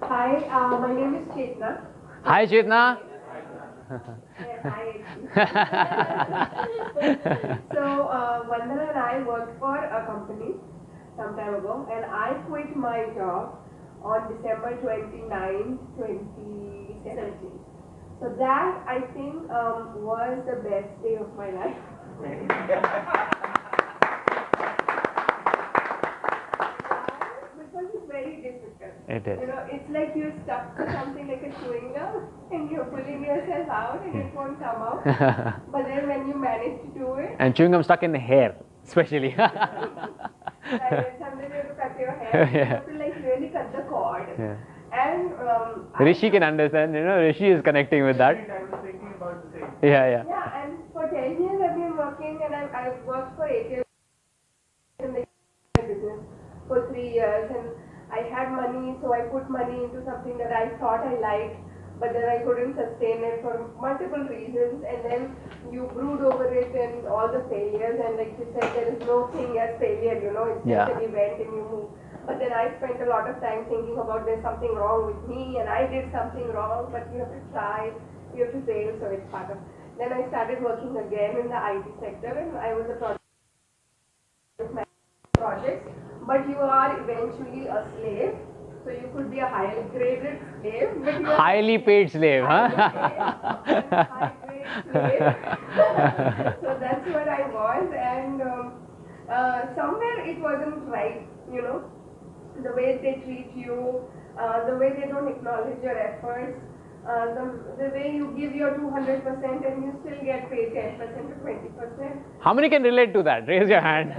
Hi, my name is Chetna. Hi, Chetna. Hi. So, Vandana and I worked for a company some time ago, and I quit my job on December 29, 2017. So that I think was the best day of my life. Because it's very difficult. It is. You know, it's like you're stuck to something like a chewing gum and you're pulling yourself out and it won't come out. But then when you manage to do it, And chewing gum stuck in the hair, especially. and sometimes you have to cut your hair, you have to like really cut the cord. Yeah. And Rishi can understand, Rishi is connecting with that. I was thinking about the same. Yeah. yeah, and for 10 years I've been working, and I've worked for 8 years in the business for 3 years, and I had money, so I put money into something that I thought I liked, but then I couldn't sustain it for multiple reasons, and then you brood over it and all the failures, and like you said, there is no thing as failure, it's just an event and you move. But then I spent a lot of time thinking about there's something wrong with me, and I did something wrong, but you have to try, you have to fail, so it's part of. Then I started working again in the IT sector, and I was a project but you are eventually a slave. So you could be a highly graded slave, but you are Highly paid slave, huh? high grade slave. So that's what I was, and somewhere it wasn't right, the way they treat you, the way they don't acknowledge your efforts. The way you give your 200% and you still get paid 10% or 20%. How many can relate to that? Raise your hand.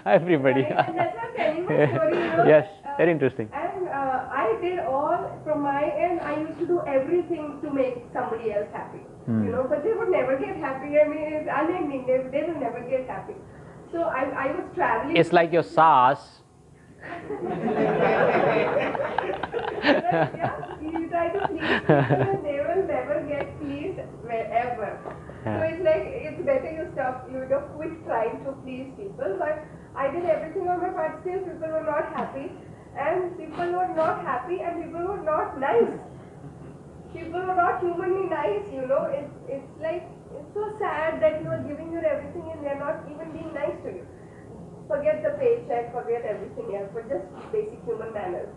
Everybody. Right? And that's what I'm telling my story. Yes, very interesting. And I did all from my end. I used to do everything to make somebody else happy. But they would never get happy. I mean, it's unending. They will never get happy. So I was traveling. It's like your SaaS. Yeah, you try to please people and they will never get pleased ever. Yeah. So it's like, it's better you quit trying to please people. But I did everything on my part, still people were not happy, and people were not happy, and people were not nice. People were not humanly nice, it's like, it's so sad that you are giving your everything and they're not even being nice to you. Forget the paycheck, forget everything else, but just basic human manners.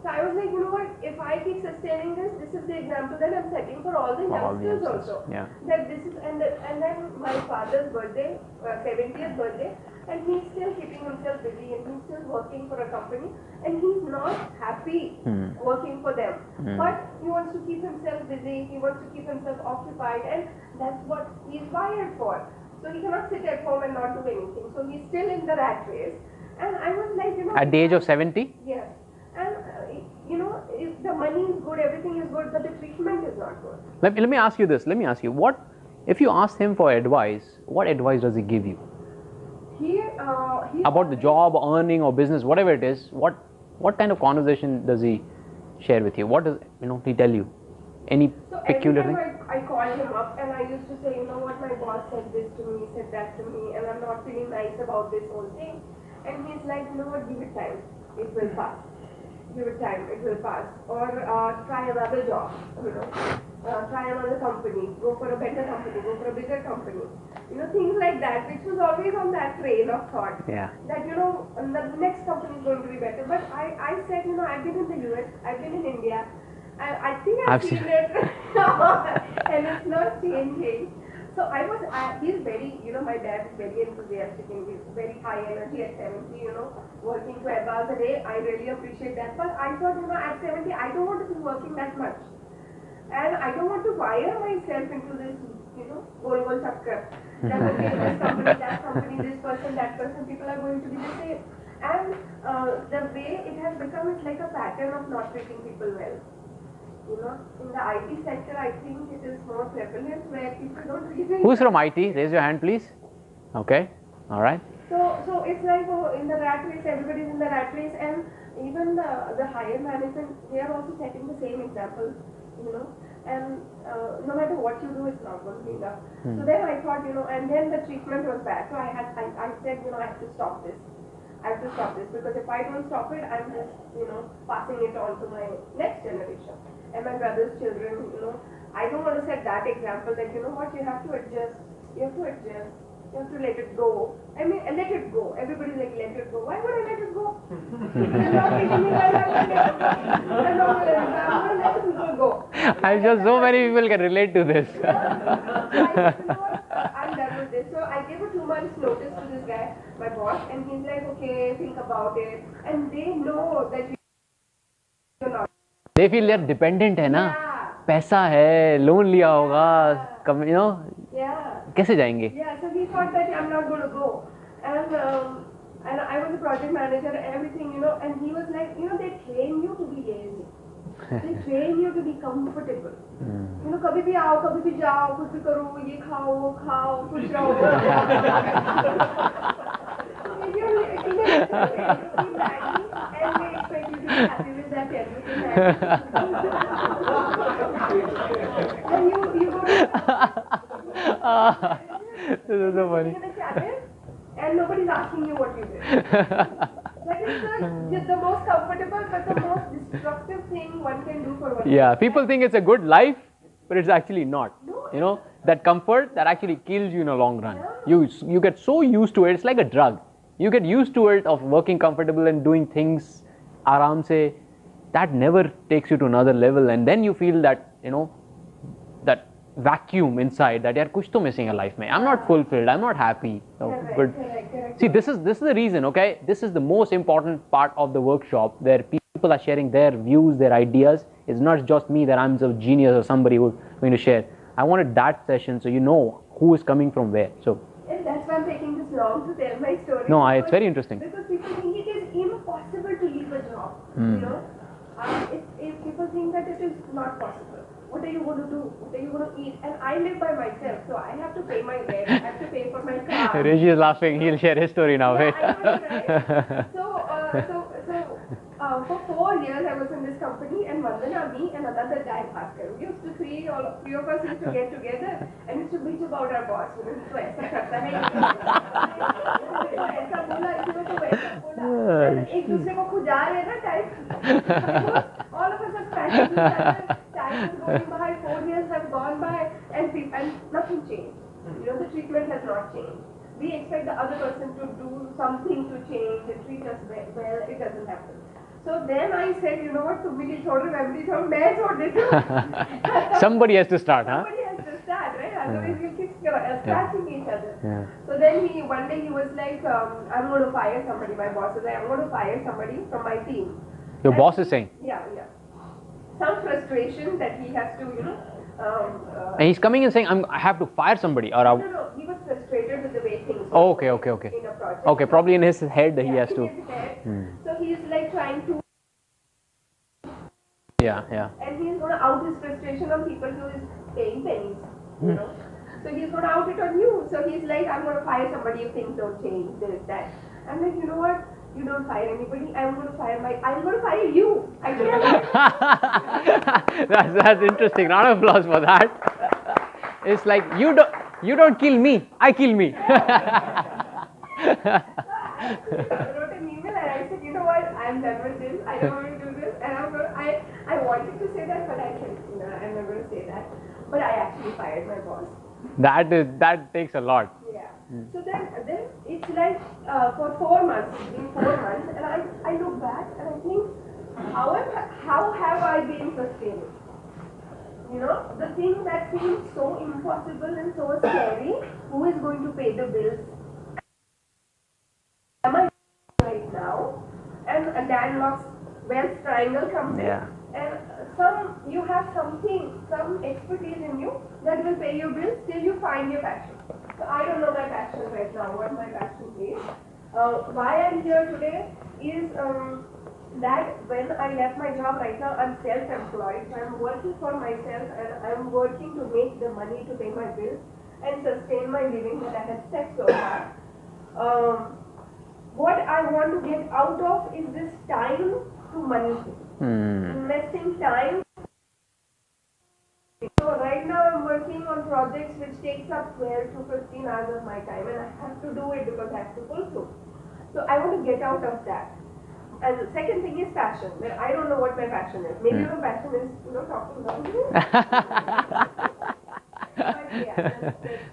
So I was like, you know what, if I keep sustaining this is the example that I'm setting for all the youngsters also. Yeah. That this is, and then my father's birthday, 70th birthday, and he's still keeping himself busy and he's still working for a company and he's not happy working for them. But he wants to keep himself busy, he wants to keep himself occupied, and that's what he's wired for. So he cannot sit at home and not do anything. So he's still in the rat race. And I was like, At the age of 70? Yes. And, if the money is good, everything is good, but the treatment is not good. Let me ask you this. What, if you ask him for advice, what advice does he give you? He About the job, earning or business, whatever it is, what kind of conversation does he share with you? What does he tell you? Any peculiar thing? Every time I called him up and I used to say, you know what, my boss said this to me, said that to me, and I'm not feeling nice about this whole thing. And he's like, you know what, give it time, it will pass. Give it time, it will pass. Or try another job, try another company, go for a better company, go for a bigger company. Things like that, which was always on that train of thought. Yeah. That, the next company is going to be better. But I said, I've been in the US, I've been in India, and I think I've seen it, and it's not changing. So he's very, my dad is very enthusiastic and he's very high energy at 70, working 12 hours a day. I really appreciate that. But I thought, at 70, I don't want to be working that much. And I don't want to wire myself into this, gol chakkar. That will be this company, that company, this person, that person, people are going to be the same. And the way it has become, it's like a pattern of not treating people well. In the IT sector, I think it is more prevalent where people don't really. Who's from IT? Raise your hand, please. Okay. All right. So it's like in the rat race, everybody's in the rat race, and even the higher management, they are also setting the same example, and no matter what you do, it's not going to be enough. So then I thought, and then the treatment was bad. So I said, I have to stop this. I have to stop this, because if I don't stop it, I'm just, passing it on to my next generation and my brother's children. I don't want to set that example that, what, you have to adjust, you have to adjust, you have to let it go. I mean, let it go. Everybody's like, let it go. Why would I let it go? You're not making me let it go. I'm not going to let people go. I'm sure so many people can relate to this. I'm done with this. So I gave a 2 months notice to this guy, my boss, and he's like, okay, think about it. And they know that you're not. They feel they're dependent है ना, पैसा है, loan लिया होगा, कैसे जाएंगे? Yeah, so he thought that I'm not going to go, and I was a project manager and everything, and he was like, they train you to be lazy. They train you to be comfortable. कभी भी आओ, कभी भी जाओ, कुछ भी करो, ये खाओ, वो खाओ, खुश रहो. If you're eating Maggie and they expect you to be happy with that everything, and you go to this is so funny. in a cabin and nobody's asking you what you did. That is the most comfortable but the most destructive thing one can do for one. Yeah, people think it's a good life, but it's actually not. That comfort that actually kills you in a long run. You get so used to it. It's like a drug. You get used to it of working comfortable and doing things aram se. That never takes you to another level, and then you feel that that vacuum inside, that yaar kuch to missing in life mein. I'm not fulfilled. I'm not happy. Correct. See, this is the reason. Okay, this is the most important part of the workshop, where people are sharing their views, their ideas. It's not just me that I'm a genius or somebody who's going to share. I wanted that session so you know who is coming from where. So. And that's why I'm taking this long to tell my story. No, it's very interesting. Because people think it is impossible to leave a job. If people think that it is not possible, what are you going to do? What are you going to eat? And I live by myself, so I have to pay my rent, I have to pay for my car. Rishi is laughing. He'll share his story now. Yeah, I know, right? For 4 years I was in this company, and Vandana, me and another guy, Bhaskar, we used to three of us used to get together and used to bitch about our boss. तो ऐसा करता है, ऐसा बोला, इसने तो वैसा बोला, एक दूसरे को खुजा रहे ना time. All of us are scratching each other. Time is going by, 4 years have gone by, and nothing changed. The treatment has not changed. We expect the other person to do something to change and treat us well. It doesn't happen. So then I said, what? तुम भी छोड़ रहे, मैं भी छोड़, मैं छोड़ देती हूँ. Somebody has to start, huh? Somebody has to start, right? Otherwise we'll keep scratching each other. Yeah. So then one day he was like, I'm going to fire somebody. My boss is like, I'm going to fire somebody from my team. Your boss is saying? Yeah. Some frustration that he has to, and he's coming and saying, I have to fire somebody. Or no. He was frustrated with the way things were. Okay. In a project. Okay, probably in his head he has to. His head. So he's like trying to. Yeah. And he's going to out his frustration on people who is paying pennies. So he's going to out it on you. So he's like, I'm going to fire somebody if things don't change. This, that. I'm like, you know what? You don't fire anybody. I'm going to fire you. I can't. That's interesting. Round of applause for that. It's like you don't kill me. I kill me. I wrote an email and I said, you know what? I'm done with this. I don't want to do this. And I wanted to say that, but I can't. I'm not going to say that. But I actually fired my boss. That takes a lot. Yeah. So then it's like for 4 months, it's been 4 months, and I look back and I think, how have I been sustaining? The thing that seems so impossible and so scary, who is going to pay the bills? Am I right now? And a landlocked wealth triangle comes in. Yeah. And you have some expertise in you that will pay your bills till you find your passion. So I don't know my passion right now, what my passion is. Why I'm here today is that when I left my job right now, I'm self-employed. So I'm working for myself and I'm working to make the money to pay my bills and sustain my living that I had set so far. What I want to get out of is this time to money. Investing time. So right now I'm working on projects which takes up 12 to 15 hours of my time, and I have to do it because I have to fulfill. So I want to get out of that. And the second thing is passion. Where I don't know what my passion is. Maybe my passion is, talking about it. But yeah, that's it.